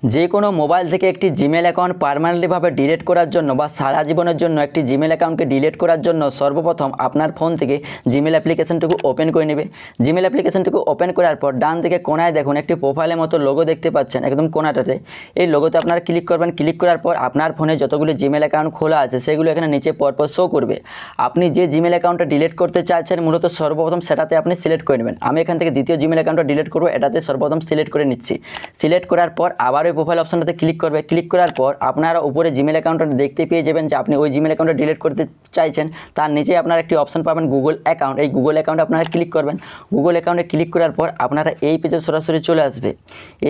যে কোনো মোবাইল থেকে একটি জিমেল অ্যাকাউন্ট পার্মানেন্টলিভাবে ডিলিট করার জন্য বা সারা জীবনের জন্য একটি জিমেল অ্যাকাউন্টকে ডিলিট করার জন্য সর্বপ্রথম আপনার ফোন থেকে জিমেল অ্যাপ্লিকেশনটুকু ওপেন করে নেবে। জিমেল অ্যাপ্লিকেশনটুকু ওপেন করার পর ডান দিকে কোনায় দেখুন একটি প্রোফাইলের মতো লোগো দেখতে পাচ্ছেন একদম কোনাটাতে। এই লোগোতে আপনারা ক্লিক করবেন। ক্লিক করার পর আপনার ফোনে যতগুলো জিমেল অ্যাকাউন্ট খোলা আছে সেগুলো এখানে নিচে পরপর শো করবে। আপনি যে জিমেল অ্যাকাউন্টটা ডিলিট করতে চাইছেন মূলত সর্বপ্রথম সেটাতে আপনি সিলেক্ট করে নেবেন। আমি এখান থেকে দ্বিতীয় জিমেল অ্যাকাউন্টটা ডিলিট করবো, এটাতে সর্বপ্রথম সিলেক্ট করে নিচ্ছি। সিলেক্ট করার পর আবার ওই প্রোফাইল অপশনটাতে ক্লিক করবে। ক্লিক করার পর আপনারা উপরে জিমেল অ্যাকাউন্টটা দেখতে পেয়ে যাবেন যে আপনি ওই জিমেল অ্যাকাউন্টটা ডিলিট করতে চাইছেন। তার নিচে আপনারা একটি অপশন পাবেন গুগল অ্যাকাউন্ট। এই গুগল অ্যাকাউন্টে আপনারা ক্লিক করবেন। গুগল অ্যাকাউন্টে ক্লিক করার পর আপনারা এই পেজে সরাসরি চলে আসবে।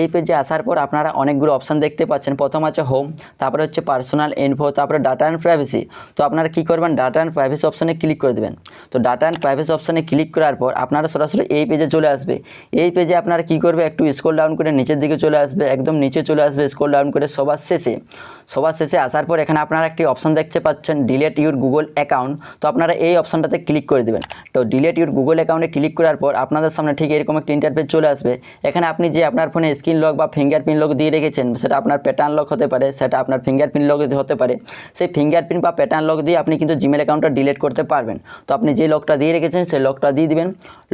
এই পেজে আসার পর আপনারা অনেকগুলো অপশন দেখতে পাচ্ছেন। প্রথম আছে হোম, তারপরে হচ্ছে পার্সোনাল ইনফো, তারপরে ডাটা অ্যান্ড প্রাইভেসি। তো আপনারা কী করবেন, ডাটা অ্যান্ড প্রাইভেসি অপশনে ক্লিক করে দেবেন। তো ডাটা অ্যান্ড প্রাইভেসি অপশনে ক্লিক করার পর আপনারা সরাসরি এই পেজে চলে আসবে। এই পেজে আপনারা কী করবে, একটু স্ক্রল ডাউন করে নিচের দিকে চলে আসবে, একদম নিচে চলে আসবে স্ক্রল ডাউন করে সবার শেষে আসার পর এখানে আপনারা একটি অপশন দেখতে পাচ্ছেন ডিলিট ইউর গুগল অ্যাকাউন্ট। তো আপনারা এই অপশনটাতে ক্লিক করে দেবেন। তো ডিলিট ইউর গুগল অ্যাকাউন্টে ক্লিক করার পর আপনাদের সামনে ঠিক এরকম একটা ইন্টারফেস চলে আসবে। এখানে আপনি যে আপনার ফোনে স্ক্রিন লক বা ফিঙ্গারপ্রিন্ট লক দিয়ে রেখেছেন, সেটা আপনার প্যাটার্ন লক হতে পারে, সেটা আপনার ফিঙ্গারপ্রিন্ট লক হতে পারে। সেই ফিঙ্গারপ্রিন্ট বা প্যাটার্ন লক দিয়ে আপনি কিন্তু জিমেল অ্যাকাউন্টটা ডিলিট করতে পারবেন। তো আপনি যে লকটা দিয়ে রেখেছেন সেই লকটা দিয়ে দিবেন।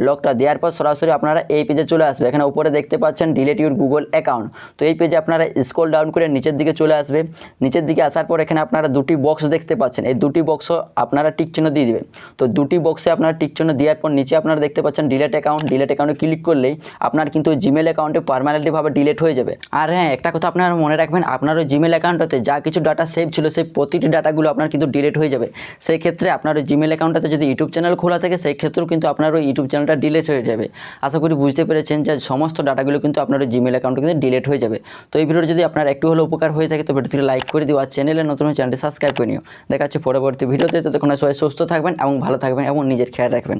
লকটা দেওয়ার পর সরাসরি আপনারা এই পেজে চলে আসবে। এখানে উপরে দেখতে পাচ্ছেন ডিলিট ইউর গুগল অ্যাকাউন্ট। তো এই পেজে আপনারা স্ক্রল ডাউন করে নিচের দিকে চলে আসবে। নিচের দিকে আসার পর এখানে আপনারা দুটি বক্স দেখতে পাচ্ছেন। এই দুটি বক্সও আপনারা টিক চিহ্ন দিয়ে দিবেন। তো দুটি বক্সে আপনারা টিক চিহ্ন দেওয়ার পর নিচে আপনারা দেখতে পাচ্ছেন ডিলিট অ্যাকাউন্ট। ডিলিট অ্যাকাউন্টে ক্লিক করলেই আপনার কিন্তু জিমেল অ্যাকাউন্টে পার্মানেন্টলিভাবে ডিলিট হয়ে যাবে। আর হ্যাঁ, একটা কথা আপনারা মনে রাখবেন, আপনার ওই জিমেল অ্যাকাউন্টটাতে যা কিছু ডাটা সেভ ছিল সেই প্রতিটি ডাটাগুলো আপনার কিন্তু ডিলিট হয়ে যাবে। সেই ক্ষেত্রে আপনার ওই জিমেল অ্যাকাউন্টটাতে যদি ইউটিউব চ্যানেল খোলা থাকে সেই ক্ষেত্রেও কিন্তু আপনার ওই ইউটিউব চ্যানেলটা ডিলিট হয়ে যাবে। আশা করি বুঝতে পেরেছেন যে সমস্ত ডাটাগুলো কিন্তু আপনার ওই জিমেল অ্যাকাউন্টে কিন্তু ডিলিট হয়ে যাবে। তো এই ভিডিওটা যদি আপনার একটু হলেও উপকার হয়ে থাকে তো ভিডিওটিকে লাইক করে দিও। আর চ্যানেলে নতুন চ্যানেলটি সাবস্ক্রাইব করে নিও। দেখা হচ্ছে পরবর্তী ভিডিওতে। ততক্ষণ সবাই সুস্থ থাকবেন এবং ভালো থাকবেন এবং নিজের খেয়াল রাখবেন।